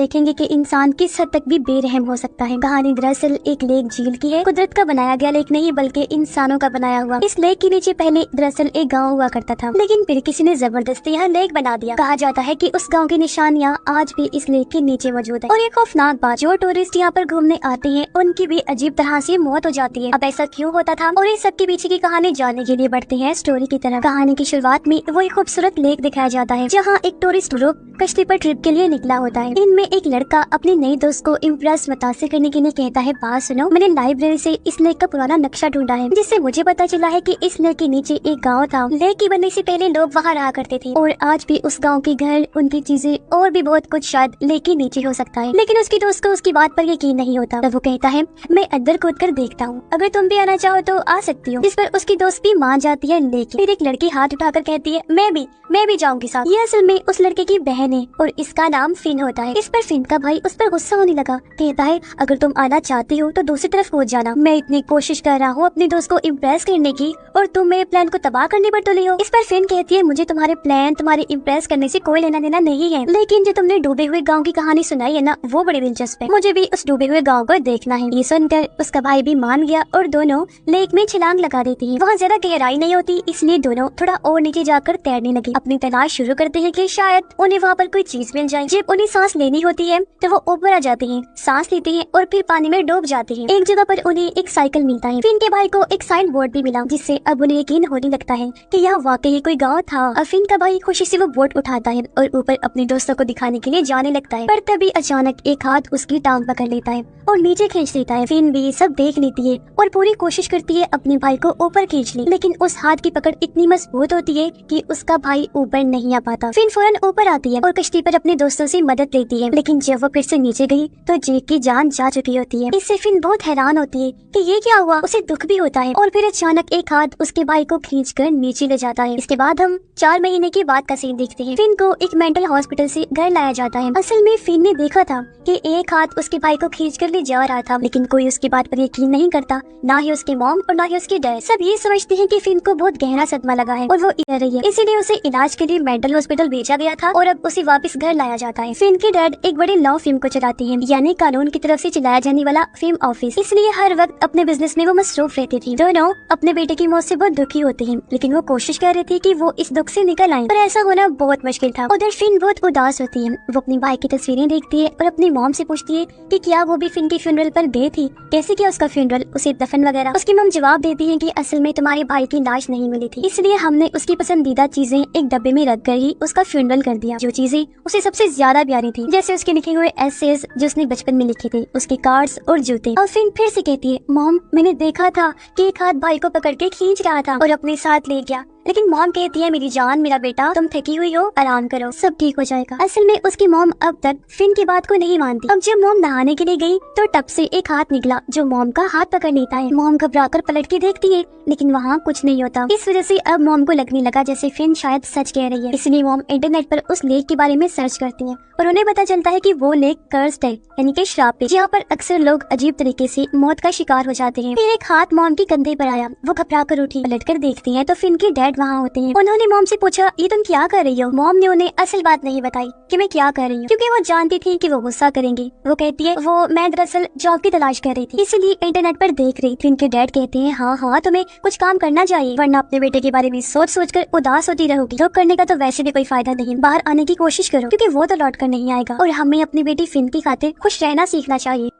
देखेंगे कि इंसान किस हद तक भी बेरहम हो सकता है। कहानी दरअसल एक लेक झील की है। कुदरत का बनाया गया लेक नहीं बल्कि इंसानों का बनाया हुआ। इस लेक के नीचे पहले दरअसल एक गांव हुआ करता था, लेकिन फिर किसी ने जबरदस्ती यहाँ लेक बना दिया। कहा जाता है कि उस गांव की निशानियाँ आज भी इस लेक के नीचे मौजूद है। और ये खौफनाक बात, जो टूरिस्ट यहाँ पर घूमने आते हैं उनकी भी अजीब तरह से मौत हो जाती है। अब ऐसा क्यों होता था और इस सब के पीछे की कहानी जानने के लिए बढ़ते हैं स्टोरी की तरफ। कहानी की शुरुआत में वो एक खूबसूरत लेक दिखाया जाता है जहाँ एक टूरिस्ट ग्रुप कश्ती पर ट्रिप के लिए निकला होता है। इनमें एक लड़का अपने नए दोस्त को इम्प्रेस मुतासिर करने के लिए कहता है, बात सुनो, मैंने लाइब्रेरी से इस लेक का पुराना नक्शा ढूंढा है जिससे मुझे पता चला है कि इस लेक के नीचे एक गांव था। लेक की बनने से पहले लोग वहां रहा करते थे और आज भी उस गांव के घर, उनकी चीजें और भी बहुत कुछ शायद लेक के नीचे हो सकता है। लेकिन उसके दोस्त को उसकी बात पर यकीन नहीं होता। तब वो कहता है, मैं अंदर कूद कर देखता हूँ, अगर तुम भी आना चाहो तो आ सकती हो। जिस पर उसकी दोस्त भी मान जाती है। लेकिन फिर एक लड़की हाथ उठाकर कहती है, मैं भी जाऊंगी साथ। ये असल में उस लड़के की बहन है और इसका नाम फिन होता है। इस पर फिन का भाई उस पर गुस्सा होने लगा। कहता है, अगर तुम आना चाहती हो तो दूसरी तरफ कूद जाना। मैं इतनी कोशिश कर रहा हूँ अपने दोस्त को इम्प्रेस करने की और तुम मेरे प्लान को तबाह करने पर तुली हो। इस पर फिन कहती है, मुझे तुम्हारे प्लान, तुम्हारे इम्प्रेस करने से कोई लेना देना नहीं है, लेकिन जो तुमने डूबे हुए गाँव की कहानी सुनाई है ना, वो बड़ी दिलचस्प है। मुझे भी उस डूबे हुए गाँव को देखना है। ये सुनकर उसका भाई भी मान गया और दोनों लेक में छलांग लगा देती है। वहाँ ज्यादा गहराई नहीं होती, इसलिए दोनों थोड़ा और नीचे जाकर तैरने लगे। अपनी तलाश शुरू करते हैं कि शायद उन्हें वहाँ पर कोई चीज मिल जाए। जब उन्हें सांस लेनी होती है तो वो ऊपर आ जाते हैं, सांस लेते हैं और फिर पानी में डूब जाते हैं। एक जगह पर उन्हें एक साइकिल मिलता है। फिन के भाई को एक साइन बोर्ड भी मिला जिससे अब उन्हें यकीन होने लगता है कि यह वाकई कोई गाँव था। अब फिन का भाई खुशी से वो बोर्ड उठाता है और ऊपर अपने दोस्तों को दिखाने के लिए जाने लगता है, पर तभी अचानक एक हाथ उसकी टांग पकड़ लेता है और नीचे खींच लेता है। फिन भी सब देख लेती है और पूरी कोशिश करती है अपने भाई को ऊपर खींच ले, लेकिन उस हाथ की पकड़ इतनी मजबूत होती है कि उसका भाई ऊपर नहीं आ पाता। फिन फौरन ऊपर आती है और कश्ती पर अपने दोस्तों से मदद लेती है, लेकिन जब वो फिर से नीचे गई तो जेक की जान जा चुकी होती है। इससे फिन बहुत हैरान होती है कि ये क्या हुआ। उसे दुख भी होता है और फिर अचानक एक हाथ उसके भाई को खींचकर नीचे ले जाता है। इसके बाद हम 4 महीने के बाद का सीन देखते हैं। फिन को एक मेंटल हॉस्पिटल से घर लाया जाता है। असल में फिन ने देखा था कि एक हाथ उसके भाई को खींचकर ले जा रहा था, लेकिन कोई उसकी बात पर यकीन नहीं करता, ना ही उसके मॉम और ना ही उसके डैड। सब ये समझते हैं कि फिन को बहुत गहरा सदमा लगा है और वो इधर रही है, इसीलिए उसे इलाज के लिए मेंटल हॉस्पिटल भेजा गया था और अब उसे वापस घर लाया जाता है। फिन के डैड एक बड़े लॉ फर्म को चलाते हैं, यानी कानून की तरफ से चलाया जाने वाला फर्म ऑफिस, इसलिए हर वक्त अपने बिजनेस में वो मसरूफ रहती थी। दोनों अपने बेटे की मौत से बहुत दुखी होते हैं, लेकिन वो कोशिश कर रहे थे कि वो इस दुख से निकल आए, पर ऐसा होना बहुत मुश्किल था। उधर फिन बहुत उदास होती है। वो अपनी भाई की तस्वीरें देखती है और अपनी मॉम से पूछती है कि क्या वो भी फिन के फ्यूनरल पर गई थी, कैसे किया उसका फ्यूनरल, उसे दफन वगैरह। उसकी मॉम जवाब देती है कि असल में तुम्हारे भाई की लाश नहीं मिली थी, इसलिए हमने उसकी पसंदीदा चीजें एक डब्बे में रख कर ही उसका फ्यूनरल कर दिया। जो चीजें उसे सबसे ज्यादा प्यारी थी, जैसे उसके लिखे हुए एसेज जो उसने बचपन में लिखे थे, उसके कार्ड्स और जूते। और फिर से कहती है, मॉम मैंने देखा था कि एक हाथ भाई को पकड़ के खींच रहा था और अपने साथ ले गया, लेकिन मॉम कहती है, मेरी जान, मेरा बेटा, तुम थकी हुई हो, आराम करो, सब ठीक हो जाएगा। असल में उसकी मॉम अब तक फिन की बात को नहीं मानती। अब जब मॉम नहाने के लिए गई तो टब से एक हाथ निकला जो मॉम का हाथ पकड़ लेता है। मॉम घबराकर पलट के देखती है, लेकिन वहाँ कुछ नहीं होता। इस वजह से अब मॉम को लगने लगा जैसे फिन शायद सच कह रही है, इसलिए मॉम इंटरनेट पर उस लेक के बारे में सर्च करती है और उन्हें पता चलता है कि वो लेक कर्स्ड है, यानी कि श्राप है, जहाँ पर अक्सर लोग अजीब तरीके से मौत का शिकार हो जाते हैं। फिर एक हाथ मॉम के कंधे पर आया, वो घबरा कर उठी। पलट कर देखती है तो फिन के डैड वहाँ होते हैं। उन्होंने मॉम से पूछा, ये तुम क्या कर रही हो? मॉम ने उन्हें असल बात नहीं बताई कि मैं क्या कर रही हूँ, क्योंकि वो जानती थी कि वो गुस्सा करेंगे। वो कहती है, वो मैं दरअसल जॉब की तलाश कर रही थी, इसीलिए इंटरनेट पर देख रही थी। इनके डैड कहते हैं, हाँ तुम्हें कुछ काम करना चाहिए, वरना अपने बेटे के बारे में सोच कर उदास होती रहोगी। जॉब करने का तो वैसे भी कोई फायदा नहीं, बाहर आने की कोशिश करो, क्योंकि वो तो लौट कर नहीं आएगा और हमें अपनी बेटी फिन की खातिर खुश रहना सीखना चाहिए।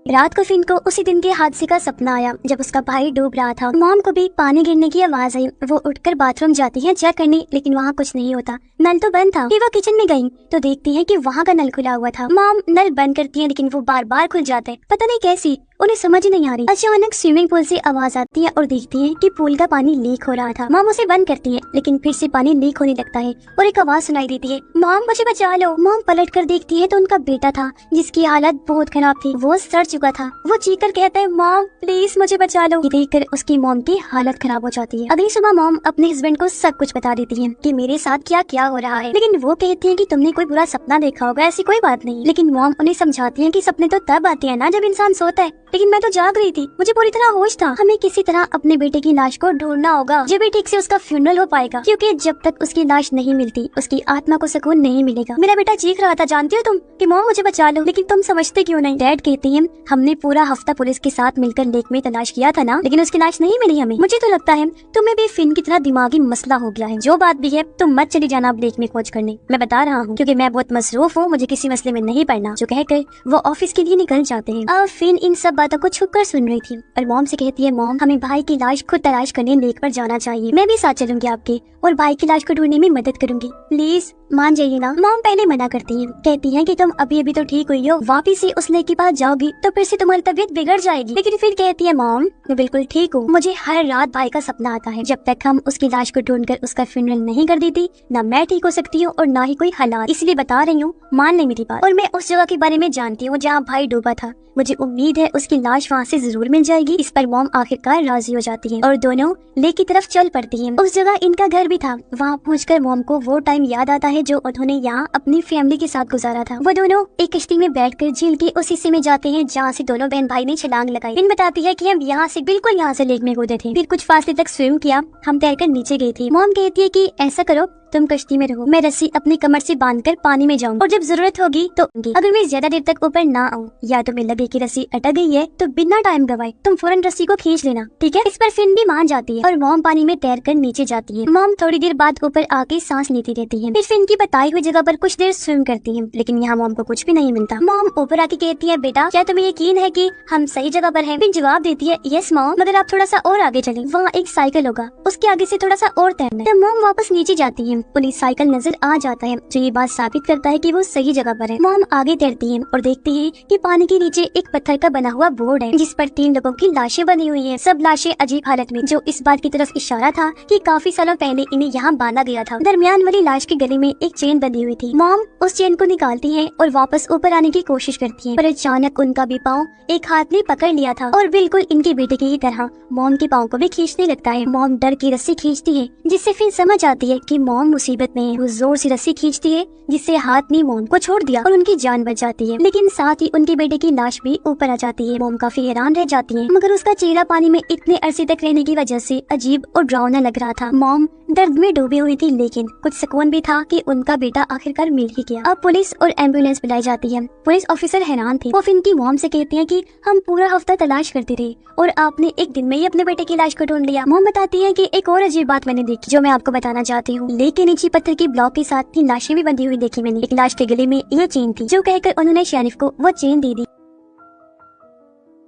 रात को फिन को उसी दिन के हादसे का सपना आया जब उसका भाई डूब रहा था। मॉम को भी पानी गिरने की आवाज आई। वो उठकर बाथरूम जाती है चेक करने, लेकिन वहाँ कुछ नहीं होता, नल तो बंद था। फिर वो किचन में गई तो देखती है कि वहाँ का नल खुला हुआ था। मॉम नल बंद करती है, लेकिन वो बार बार खुल जाते हैं, पता नहीं कैसी, उन्हें समझ ही नहीं आ रही। अचानक स्विमिंग पूल से आवाज आती है और देखती है कि पूल का पानी लीक हो रहा था। मॉम उसे बंद करती है, लेकिन फिर से पानी लीक होने लगता है और एक आवाज सुनाई देती है, मॉम मुझे बचा लो। मॉम पलट कर देखती है तो उनका बेटा था जिसकी हालत बहुत खराब थी, वो सड़ चुका था। वो चीख कर कहता है, मॉम प्लीज मुझे बचा लो। ये देखकर उसकी मॉम की हालत खराब हो जाती है। अगली सुबह मॉम अपने हस्बैंड को सब कुछ बता देती है कि मेरे साथ क्या क्या हो रहा है, लेकिन वो कहती है कि तुमने कोई बुरा सपना देखा होगा, ऐसी कोई बात नहीं। लेकिन मॉम उन्हें समझाती है कि सपने तो तब आते हैं ना जब इंसान सोता है, लेकिन मैं तो जाग रही थी, मुझे पूरी तरह होश था। हमें किसी तरह अपने बेटे की लाश को ढूंढना होगा, जब भी ठीक से उसका फ्यूनरल हो पाएगा, क्योंकि जब तक उसकी लाश नहीं मिलती उसकी आत्मा को सुकून नहीं मिलेगा। मेरा बेटा चीख रहा था, जानती हो तुम, कि मॉम मुझे बचा लो, लेकिन तुम समझते क्यों नहीं। डैड कहती है हमने पूरा हफ्ता पुलिस के साथ मिलकर लेक में तलाश किया था ना, लेकिन उसकी लाश नहीं मिली हमें। मुझे तो लगता है तुम्हें भी फिन की तरह दिमागी मसला हो गया है। जो बात भी है तुम मत चली जाना अब लेक में खोज करने, मैं बता रहा हूँ, क्योंकि मैं बहुत मसरूफ हूँ, मुझे किसी मसले में नहीं पड़ना। जो कहकर वो ऑफिस के लिए निकल जाते हैं। अब फिन इन सब बातों को छुप कर सुन रही थी और मॉम से कहती है मॉम हमें भाई की लाश खुद तलाश करने लेक पर जाना चाहिए, मैं भी साथ चलूंगी आपके और भाई की लाश को ढूंढने में मदद करूंगी, प्लीज मान जाइए ना। मॉम पहले मना करती है, कहती है कि तुम अभी अभी तो ठीक हुई हो, वापिस से उस लेक के पास जाओगी तो फिर से तुम्हारी तबीयत बिगड़ जाएगी। लेकिन फिर कहती है मॉम मैं बिल्कुल ठीक हूँ, मुझे हर रात भाई का सपना आता है। जब तक हम उसकी लाश को ढूंढकर उसका फ्यूनरल नहीं कर देती, ना मैं ठीक हो सकती हूँ और ना ही कोई हालात, इसलिए बता रही हूँ मान ले मेरी बात। और मैं उस जगह के बारे में जानती हूँ जहाँ भाई डूबा था, मुझे उम्मीद है उसकी लाश वहाँ से जरूर मिल जाएगी। इस पर मॉम आखिरकार राजी हो जाती है और दोनों लेक की तरफ चल पड़ती हैं। उस जगह इनका घर भी था। वहाँ पहुंचकर मॉम को वो टाइम याद आता है जो उन्होंने यहाँ अपनी फैमिली के साथ गुजारा था। वो दोनों एक कश्ती में बैठकर झील के उस हिस्से में जाते हैं जहाँ से दोनों बहन भाई ने छलांग लगाई। इन बताती है कि हम यहाँ से बिल्कुल यहाँ से लेक में कूदे थे, फिर कुछ फासले तक स्विम किया, हम तैरकर नीचे गई थी। मॉम कहती है कि ऐसा करो तुम कश्ती में रहो, मैं रस्सी अपनी कमर से बांधकर पानी में जाऊँ और जब जरूरत होगी तो अगर मैं ज्यादा देर तक ऊपर ना आऊँ या तुम्हें लगे कि रस्सी अटक गई है तो बिना टाइम गवाए तुम फौरन रस्सी को खींच लेना, ठीक है। इस पर फिन भी मान जाती है और मॉम पानी में तैरकर नीचे जाती है। मॉम थोड़ी देर बाद ऊपर आके सांस लेती रहती है, फिर फिन की बताई हुई जगह पर कुछ देर स्विम करती है, लेकिन यहाँ मॉम को कुछ भी नहीं मिलता। मॉम ऊपर आके कहती है बेटा क्या तुम्हें यकीन है कि हम सही जगह पर हैं? फिन जवाब देती है यस मॉम, मगर आप थोड़ा सा और आगे चलें, वहाँ एक साइकिल होगा, उसके आगे से थोड़ा सा और तैरना है। मॉम वापस नीचे जाती है, पुलिस साइकिल नजर आ जाता है जो ये बात साबित करता है कि वो सही जगह पर है। मॉम आगे तैरती है और देखती है कि पानी के नीचे एक पत्थर का बना हुआ बोर्ड है जिस पर 3 लोगों की लाशें बनी हुई हैं, सब लाशें अजीब हालत में, जो इस बात की तरफ इशारा था कि काफी सालों पहले इन्हें यहाँ बांधा गया था। दरमियान वाली लाश के गले में एक चेन बंधी हुई थी। मॉम उस चेन को निकालती है और वापस ऊपर आने की कोशिश करती है, पर अचानक उनका भी पाँव एक हाथ ने पकड़ लिया था और बिल्कुल इनके बेटे की ही तरह मॉम के पाँव को भी खींचने लगता है। मॉम डर की रस्सी खींचती है जिससे फिर समझ आती है कि मॉम मुसीबत में है। वो जोर से रस्सी खींचती है जिससे हाथ ने मॉम को छोड़ दिया और उनकी जान बच जाती है, लेकिन साथ ही उनके बेटे की लाश भी ऊपर आ जाती है। मॉम काफी हैरान रह जाती है, मगर उसका चेहरा पानी में इतने अरसे तक रहने की वजह से अजीब और डरावना लग रहा था। मॉम दर्द में डूबी हुई थी, लेकिन कुछ सुकून भी था कि उनका बेटा आखिरकार मिल ही गया। अब पुलिस और एम्बुलेंस बुलाई जाती है। पुलिस ऑफिसर हैरान थे। वो फिन की मॉम से कहते हैं कि हम पूरा हफ्ता तलाश करते रहे और आपने एक दिन में ही अपने बेटे की लाश को ढूंढ लिया। मॉम बताती है कि एक और अजीब बात मैंने देखी जो मैं आपको बताना चाहती हूँ। लेक के नीचे पत्थर की ब्लॉक के साथ 3 लाशें भी बंधी हुई देखी मैंने। एक लाश के गले में ये चेन थी, जो कहकर उन्होंने शेरिफ को वो चेन दे दी।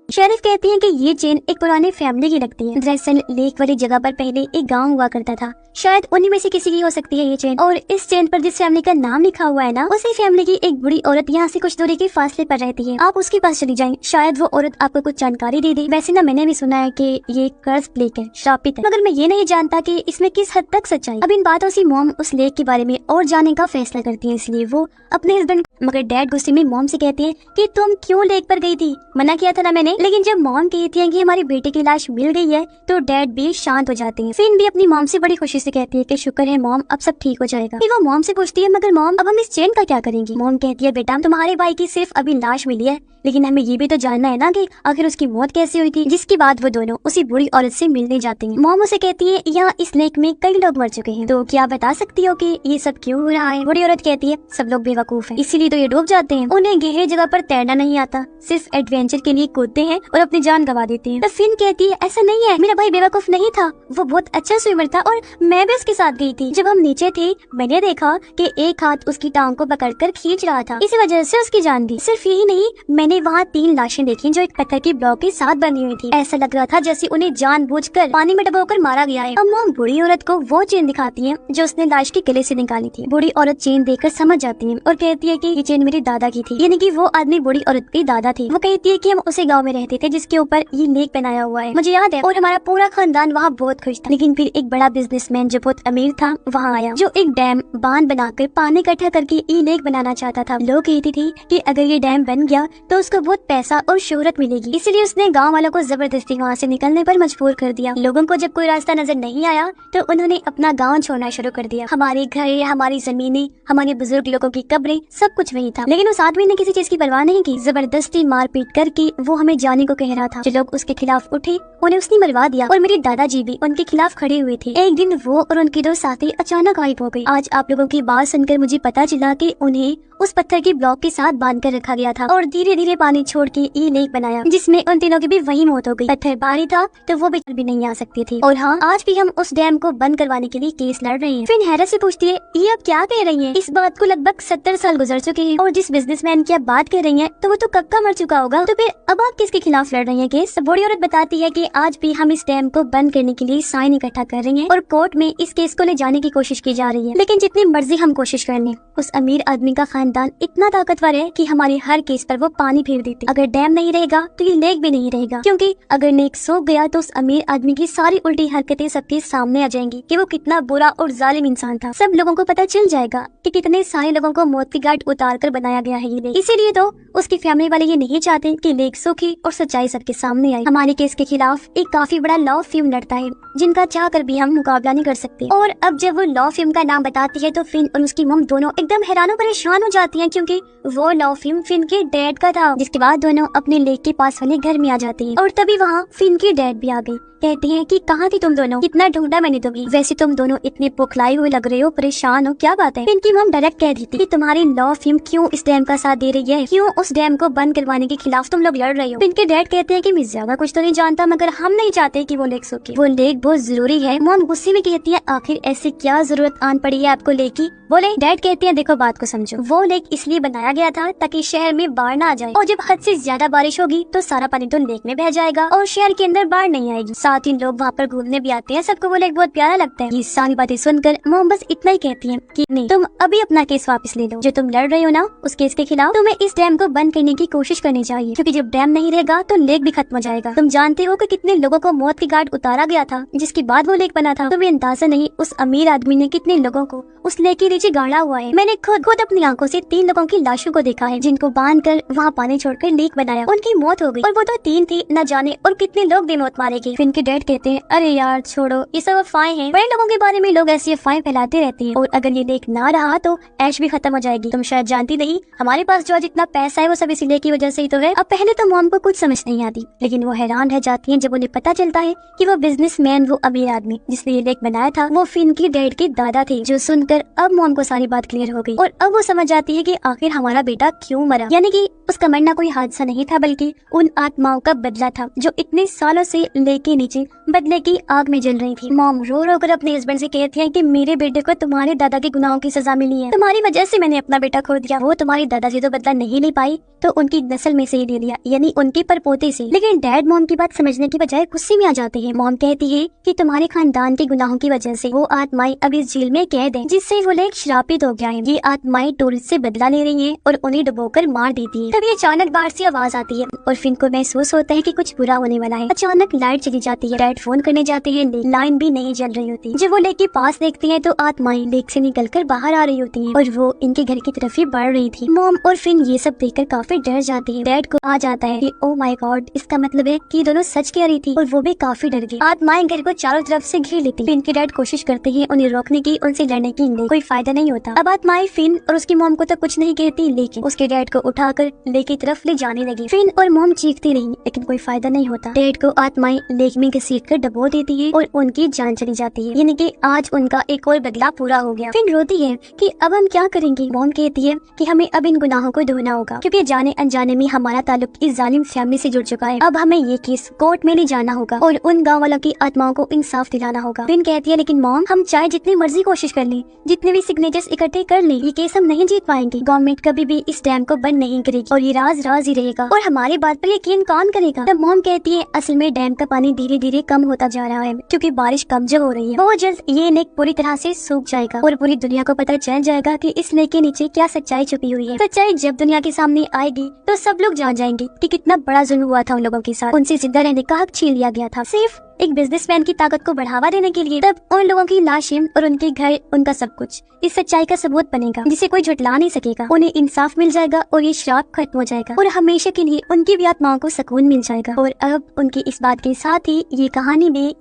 शेरिफ कहती है कि ये चेन एक पुराने फैमिली की लगती है। दरअसल लेक वाली जगह पर पहले एक गांव हुआ करता था, शायद उन्हीं में से किसी की हो सकती है ये चेन। और इस चेन पर जिस फैमिली का नाम लिखा हुआ है ना, उसी फैमिली की एक बुरी औरत यहाँ से कुछ दूरी के फासले पर रहती है। आप उसके पास चली जाएं, शायद वो औरत आपको कुछ जानकारी दे दे। वैसे ना मैंने भी सुना है कि ये कर्ज लेक है, श्रापित है, मगर मैं ये नहीं जानता कि इसमें किस हद तक सच्चाई। अब इन बातों से मॉम उस लेक के बारे में और जानने का फैसला करती है, इसलिए वो अपने हस्बैंड, मगर डैड गुस्से में मॉम से कहते हैं कि तुम क्यों लेक पर गई थी, मना किया था ना मैंने। लेकिन जब मॉम कहती है कि हमारे बेटे की लाश मिल गई है तो डैड भी शांत हो जाते हैं। फिन भी अपनी मॉम से बड़ी खुशी से कहती है कि शुक्र है मॉम, अब सब ठीक हो जाएगा। फिर वो मॉम से पूछती है मगर मॉम अब हम इस चेन का क्या करेंगे? मॉम कहती है बेटा तुम्हारे भाई की सिर्फ अभी लाश मिली है, लेकिन हमें ये भी तो जानना है ना कि आखिर उसकी मौत कैसे हुई थी। जिसके बाद वो दोनों उसी बुरी औरत से मिलने जाते हैं। मॉम उसे कहती है यहाँ इस लेक में कई लोग मर चुके हैं, तो क्या बता सकती हो कि ये सब क्यों हो रहा है? बुरी औरत कहती है सब लोग बेवकूफ हैं, इसीलिए तो ये डूब जाते हैं। उन्हें गहरी जगह पर तैरना नहीं आता, सिर्फ एडवेंचर के लिए कूदते हैं और अपनी जान गंवा देते हैं। तो फिन कहती है ऐसा नहीं है, मेरा भाई बेवकूफ नहीं था, वो बहुत अच्छा स्विमर था और मैं भी उसके साथ गई थी। जब हम नीचे थे मैंने देखा कि एक हाथ उसकी टांग को पकड़कर खींच रहा था, इसी वजह से उसकी जान दी। सिर्फ यही नहीं, मैंने वहाँ 3 लाशें देखी जो एक पत्थर के ब्लॉक के साथ बनी हुई थी। ऐसा लग रहा था जैसे उन्हें जानबूझकर पानी में डुबोकर मारा गया है। अब मॉम बूढ़ी औरत को वो चेन दिखाती है जो उसने लाश के गले से निकाली थी। बूढ़ी औरत चेन देखकर समझ जाती है और कहती है कि ये चेन मेरे दादा की थी, यानी कि वो आदमी बूढ़ी औरत की दादा थी। वो कहती है कि हम उसी गाँव में रहते थे जिसके ऊपर ये लेक बनाया हुआ है, मुझे याद है, और हमारा पूरा खानदान वहाँ बहुत खुश था। लेकिन फिर एक बड़ा बिजनेसमैन जो बहुत अमीर था वहाँ आया, जो एक डैम बांध बनाकर पानी इकट्ठा करके ये लेक बनाना चाहता था। लोग कहते थे कि अगर ये डैम बन गया तो उसको बहुत पैसा और शोहरत मिलेगी, इसलिए उसने गांव वालों को जबरदस्ती वहाँ से निकलने पर मजबूर कर दिया। लोगों को जब कोई रास्ता नजर नहीं आया तो उन्होंने अपना गाँव छोड़ना शुरू कर दिया। हमारे घर, हमारी जमीनें, हमारे बुजुर्ग लोगों की कब्रें, सब कुछ कुछ वही था। लेकिन उस आदमी ने किसी चीज की परवाह नहीं की, जबरदस्ती मारपीट करके वो हमें जाने को कह रहा था। जो लोग उसके खिलाफ उठे उन्हें उसने मरवा दिया और मेरे दादाजी भी उनके खिलाफ खड़े हुए थे। एक दिन वो और उनके दो साथी अचानक गायब हो गए। आज आप लोगों की बात सुनकर मुझे पता चला कि उन्हें उस पत्थर की ब्लॉक के साथ बांध कर रखा गया था और धीरे धीरे पानी छोड़ के ये लेक बनाया, जिसमें उन तीनों की भी वही मौत हो गई। पत्थर भारी था तो वो भी नहीं आ सकती थी। और हाँ, आज भी हम उस डैम को बंद करवाने के लिए केस लड़ रहे हैं। फिर हैरत से पूछती है, ये आप क्या कह रही हैं? इस बात को लगभग 70 साल गुजर चुके हैं और जिस बिजनेसमैन की आप बात कर रही हैं तो वो तो कब का मर चुका होगा। तो फिर अब आप किसके खिलाफ लड़ रही हैं केस? बूढ़ी औरत बताती है कि आज भी हम इस डैम को बंद करने के लिए साइन इकट्ठा कर रही हैं और कोर्ट में इस केस को ले जाने की कोशिश की जा रही है। लेकिन जितनी मर्जी हम कोशिश कर लें, उस अमीर आदमी का खानदान इतना ताकतवर है कि हमारे हर केस पर वो पानी फेर देते। अगर डैम नहीं रहेगा तो ये लेक भी नहीं रहेगा, क्योंकि अगर लेक सूख गया तो उस अमीर आदमी की सारी उल्टी हरकतें सबके सामने आ जाएंगी कि वो कितना बुरा और जालिम इंसान था। सब लोगों को पता चल जाएगा कि कितने सारे लोगों को मौत की घाट उतार कर बनाया गया है ये लेक। इसीलिए तो उसकी फैमिली वाले ये नहीं चाहते कि लेक सूखी और सच्चाई सबके सामने आए। हमारे केस के खिलाफ एक काफी बड़ा लॉ फिल्म लड़ता है, जिनका चाह कर भी हम मुकाबला नहीं कर सकते। और अब जब वो लॉ फिल्म का नाम बताती है तो फिन और उसकी मम दोनों एकदम हैरान और परेशान हो जाती हैं, क्योंकि वो लॉ फिल्म फिन के डैड का था। जिसके बाद दोनों अपने लेक के पास वाले घर में आ जाती हैं और तभी वहाँ फिन की डैड भी आ गई। कहती हैं कि कहाँ थी तुम दोनों, कितना ढूंढा मैंने तुम्हें, वैसे तुम दोनों इतने पुखलाई हुए लग रहे हो, परेशान हो, क्या बात है? इनकी मम डायरेक्ट कह देती कि तुम्हारी लॉ फिल्म क्यों इस डैम का साथ दे रही है, क्यों उस डैम को बंद करवाने के खिलाफ तुम लोग लड़ रहे हो। इनके डैड कहते हैं कि मैं ज्यादा कुछ तो नहीं जानता, मगर हम नहीं चाहते कि वो लेक सूखे, वो लेक बहुत जरूरी है। मम गुस्से में कहती है, आखिर ऐसी क्या जरूरत आन पड़ी है आपको लेक की? बोले डैड कहते हैं, देखो बात को समझो, वो लेक इसलिए बनाया गया था ताकि शहर में बाढ़ ना आ जाए, और जब हद से ज्यादा बारिश होगी तो सारा पानी तो लेक में बह जाएगा और शहर के अंदर बाढ़ नहीं आएगी। साथ ही लोग वहाँ पर घूमने भी आते हैं, सबको वो लेक बहुत प्यारा लगता है। ये सारी बातें सुनकर मोम बस इतना ही कहती है कि नहीं, तुम अभी अपना केस वापस ले लो। जो तुम लड़ रहे हो ना, उस केस के खिलाफ तुम्हें इस डैम को बंद करने की कोशिश करनी चाहिए, क्योंकि जब डैम नहीं रहेगा तो लेक भी खत्म हो जाएगा। तुम जानते हो कि कितने लोगों को मौत की घाट उतारा गया था जिसके बाद वो लेक बना था। तुम्हें अंदाजा नहीं उस अमीर आदमी ने कितने लोगों को उस लेक के नीचे गाड़ा हुआ है। मैंने खुद अपनी आंखों से 3 लोगों की लाशों को देखा है, जिनको बांध कर वहाँ पानी छोड़कर लेक बनाया। उनकी मौत हो गई और वो तो 3 थी, न जाने और कितने लोग बेमौत मारे गए। फिन के डैड कहते हैं, अरे यार छोड़ो, ये सब अफवाहें हैं। बड़े लोगों के बारे में लोग ऐसी अफवाहें फैलाते रहते हैं, और अगर ये लेक ना रहा तो ऐश भी खत्म हो जाएगी। तुम शायद जानती नहीं, हमारे पास जो आज इतना पैसा है वो सब इसी लेक की वजह से ही तो है। अब पहले तो मॉम को कुछ समझ नहीं आती, लेकिन वो हैरान रह जाती है जब उन्हें पता चलता है कि वो बिजनेसमैन, वो अमीर आदमी जिसने ये लेक बनाया था, वो फिन के डैड के दादा थे। जो सुनकर अब मॉम को सारी बात क्लियर हो गई और अब वो समझ जाती है कि आखिर हमारा बेटा क्यों मरा। यानी कि उसका मरना कोई हादसा नहीं था, बल्कि उन आत्माओं का बदला था जो इतने सालों से लेक के नीचे बदले की आग में जल रही थी। मॉम रो रो कर अपने हस्बैंड से कहती है कि मेरे बेटे को तुम्हारे दादा के गुनाहों की सजा मिली है, तुम्हारी वजह से मैंने अपना बेटा खो दिया। वो तुम्हारी दादाजी तो बदला नहीं ले पाई तो उनकी नस्ल में से ही ले लिया, यानी उनके परपोते से। लेकिन डैड मॉम की बात समझने की बजाय गुस्से में आ जाते हैं। मॉम कहती है कि तुम्हारे खानदान के गुनाहों की वजह से वो आत्माएं अब इस झील में कैद है, जिससे वो लेक श्रापित हो गया है। ये आत्माएं टूरिस्ट से बदला ले रही हैं और उन्हें डुबोकर मार देती है। तभी अचानक बाहर से आवाज आती है और फिन को महसूस होता है कि कुछ बुरा होने वाला है। अचानक लाइट चली जाती है। डैड फोन करने जाते हैं, लाइन भी नहीं जल रही होती। जब वो लेक के पास देखते हैं तो आत्माएं लेक से निकलकर बाहर आ रही होती हैं और वो इनके घर की तरफ ही बढ़ रही थी। मॉम और फिन ये सब देखकर काफी डर जाती है। डैड को आ जाता है कि ओ माय गॉड, इसका मतलब है कि दोनों सच कह रही थी, और वो भी काफी डर गई। आत्माएं घर को चारों तरफ से घेर लेती। फिन के डैड कोशिश करते हैं उन्हें रोकने की, उनसे लड़ने की, कोई फायदा नहीं होता। अब आत्माएं फिन और उसकी मॉम को तो कुछ नहीं कहती, लेकिन उसके डैड को उठाकर लेक की तरफ ले जाने लगी। फिन और मॉम चीखती रही, लेकिन कोई फायदा नहीं होता। डैड को आत्माएं लेक में घसीटकर डबो देती है और उनकी जान चली जाती है, यानी कि आज उनका एक और बदला पूरा हो गया। फिन रोती है कि अब हम क्या करेंगे। मॉम कहती है कि हमें अब इन गुनाहों को धोना होगा, क्योंकि जाने अनजाने में हमारा ताल्लुक इस जालिम फैमिली से जुड़ चुका है। अब हमें ये केस कोर्ट में ले जाना होगा और उन गाँव वालों की आत्माओं को इंसाफ दिलाना होगा। फिन कहती है, लेकिन मॉम, हम चाहे जितनी मर्जी कोशिश कर लें, जितने भी सिग्नेचर्स इकट्ठे कर लें, ये केस हम नहीं जीत पाएंगे। गवर्नमेंट कभी भी इस डैम को बंद नहीं करेगी और ये राज राज ही रहेगा, और हमारी बात पर यकीन कौन करेगा। तब मॉम कहती है, असल में डैम का पानी धीरे धीरे कम होता जा रहा है, क्योंकि बारिश कम जो हो रही है। बहुत जल्द ये लेक पूरी तरह से सूख जाएगा और पूरी दुनिया को पता चल जाएगा कि इस लेक के नीचे क्या सच्चाई छुपी हुई है। सच्चाई जब दुनिया के सामने आएगी तो सब लोग जान जाएंगे कि कितना बड़ा जुल्म हुआ था उन लोगों के साथ। उनसे जिंदा रहने का हक छीन लिया गया था, सिर्फ एक बिजनेसमैन की ताकत को बढ़ावा देने के लिए। तब उन लोगों की लाशें और उनके घर, उनका सब कुछ इस सच्चाई का सबूत बनेगा, जिसे कोई झुटला नहीं सकेगा। उन्हें इंसाफ मिल जाएगा और ये श्राप खत्म हो जाएगा और हमेशा के लिए उनकी भी आत्माओं को सुकून मिल जाएगा। और अब उनकी इस बात के साथ ही ये कहानी में